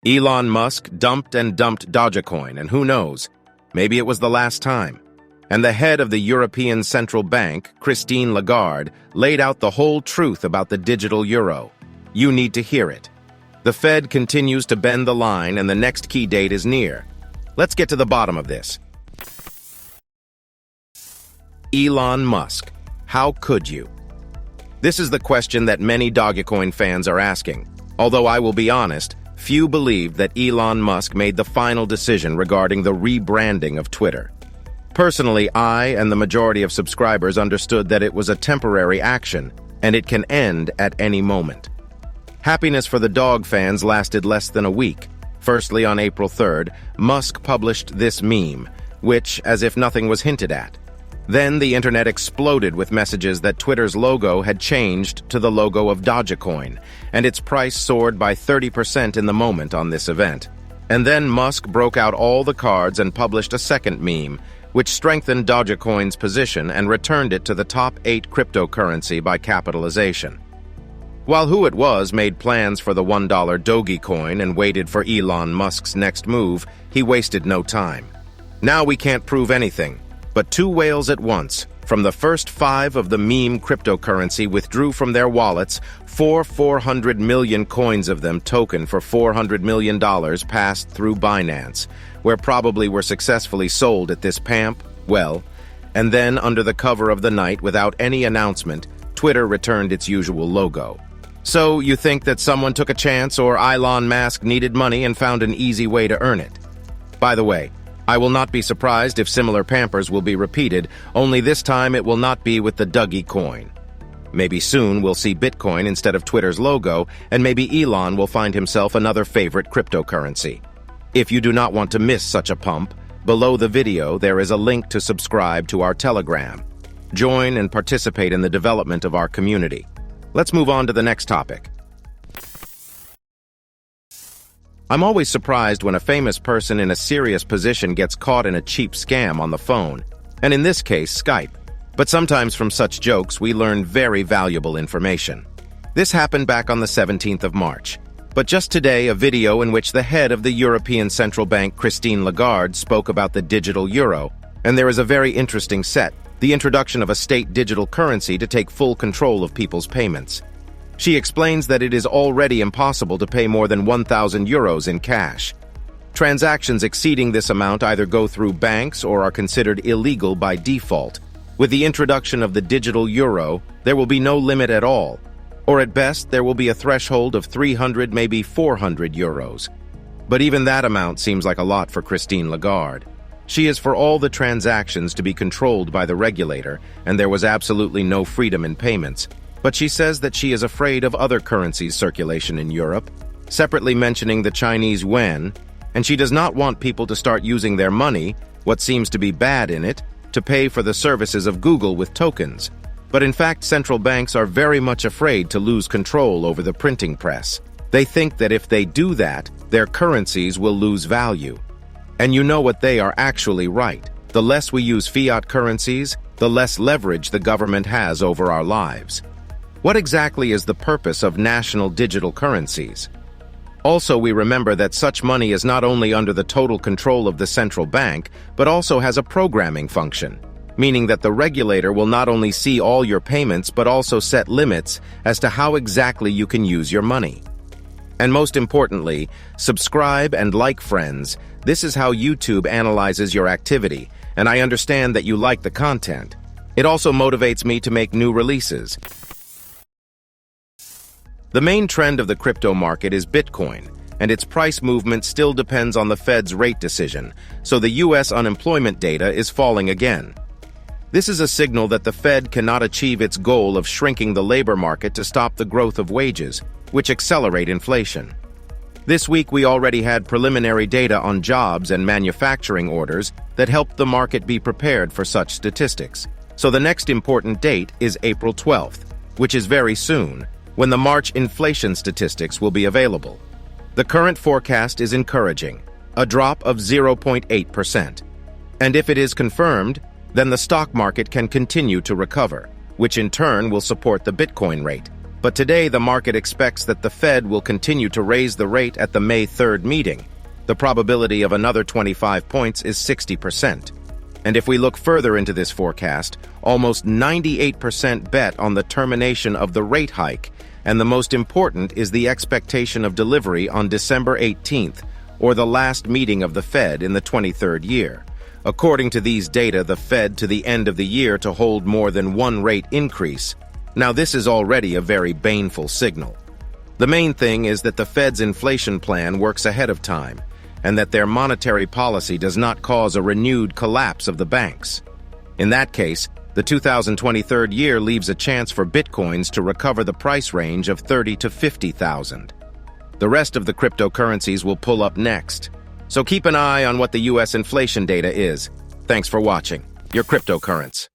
Elon Musk dumped Dogecoin, and who knows, maybe it was the last time. And the head of the European Central Bank, Christine Lagarde, laid out the whole truth about the digital euro. You need to hear it. The Fed continues to bend the line, and the next key date is near. Let's get to the bottom of this. Elon Musk. How could you? This is the question that many Dogecoin fans are asking. Although I will be honest, few believe that Elon Musk made the final decision regarding the rebranding of Twitter. Personally, I and the majority of subscribers understood that it was a temporary action, and it can end at any moment. Happiness for the dog fans lasted less than a week. Firstly, on April 3rd, Musk published this meme, which, as if nothing was hinted at. Then the internet exploded with messages that Twitter's logo had changed to the logo of Dogecoin, and its price soared by 30% in the moment on this event. And then Musk broke out all the cards and published a second meme, which strengthened Dogecoin's position and returned it to the top 8 cryptocurrency by capitalization. While who it was made plans for the $1 Dogecoin and waited for Elon Musk's next move, he wasted no time. Now we can't prove anything, but two whales at once, from the first 5 of the meme cryptocurrency, withdrew from their wallets 400 million coins of them token for $400 million passed through Binance, where probably were successfully sold at this pamp, and then under the cover of the night without any announcement, Twitter returned its usual logo. So you think that someone took a chance or Elon Musk needed money and found an easy way to earn it? By the way, I will not be surprised if similar pampers will be repeated, only this time it will not be with the Dogecoin. Maybe soon we'll see Bitcoin instead of Twitter's logo, and maybe Elon will find himself another favorite cryptocurrency. If you do not want to miss such a pump, below the video there is a link to subscribe to our Telegram. Join and participate in the development of our community. Let's move on to the next topic. I'm always surprised when a famous person in a serious position gets caught in a cheap scam on the phone, and in this case, Skype. But sometimes from such jokes, we learn very valuable information. This happened back on the 17th of March. But just today, a video in which the head of the European Central Bank, Christine Lagarde, spoke about the digital euro, and there is a very interesting set, the introduction of a state digital currency to take full control of people's payments. She explains that it is already impossible to pay more than 1,000 euros in cash. Transactions exceeding this amount either go through banks or are considered illegal by default. With the introduction of the digital euro, there will be no limit at all, or at best there will be a threshold of 300, maybe 400 euros. But even that amount seems like a lot for Christine Lagarde. She is for all the transactions to be controlled by the regulator, and there was absolutely no freedom in payments. But she says that she is afraid of other currencies' circulation in Europe, separately mentioning the Chinese yuan, and she does not want people to start using their money, what seems to be bad in it, to pay for the services of Google with tokens. But in fact, central banks are very much afraid to lose control over the printing press. They think that if they do that, their currencies will lose value. And you know what, they are actually right. The less we use fiat currencies, the less leverage the government has over our lives. What exactly is the purpose of national digital currencies? Also, we remember that such money is not only under the total control of the central bank, but also has a programming function, meaning that the regulator will not only see all your payments, but also set limits as to how exactly you can use your money. And most importantly, subscribe and like, friends. This is how YouTube analyzes your activity, and I understand that you like the content. It also motivates me to make new releases. The main trend of the crypto market is Bitcoin, and its price movement still depends on the Fed's rate decision, so the U.S. unemployment data is falling again. This is a signal that the Fed cannot achieve its goal of shrinking the labor market to stop the growth of wages, which accelerate inflation. This week we already had preliminary data on jobs and manufacturing orders that helped the market be prepared for such statistics. So the next important date is April 12th, which is very soon, when the March inflation statistics will be available. The current forecast is encouraging, a drop of 0.8%. And if it is confirmed, then the stock market can continue to recover, which in turn will support the Bitcoin rate. But today, the market expects that the Fed will continue to raise the rate at the May 3rd meeting. The probability of another 25 points is 60%. And if we look further into this forecast, almost 98% bet on the termination of the rate hike, and the most important is the expectation of delivery on December 18th, or the last meeting of the Fed in the 23rd year. According to these data, the Fed to the end of the year to hold more than one rate increase. Now, this is already a very baneful signal. The main thing is that the Fed's inflation plan works ahead of time, and that their monetary policy does not cause a renewed collapse of the banks. In that case, the 2023 year leaves a chance for Bitcoins to recover the price range of 30 to 50,000. The rest of the cryptocurrencies will pull up next. So keep an eye on what the US inflation data is. Thanks for watching. Your cryptocurrency.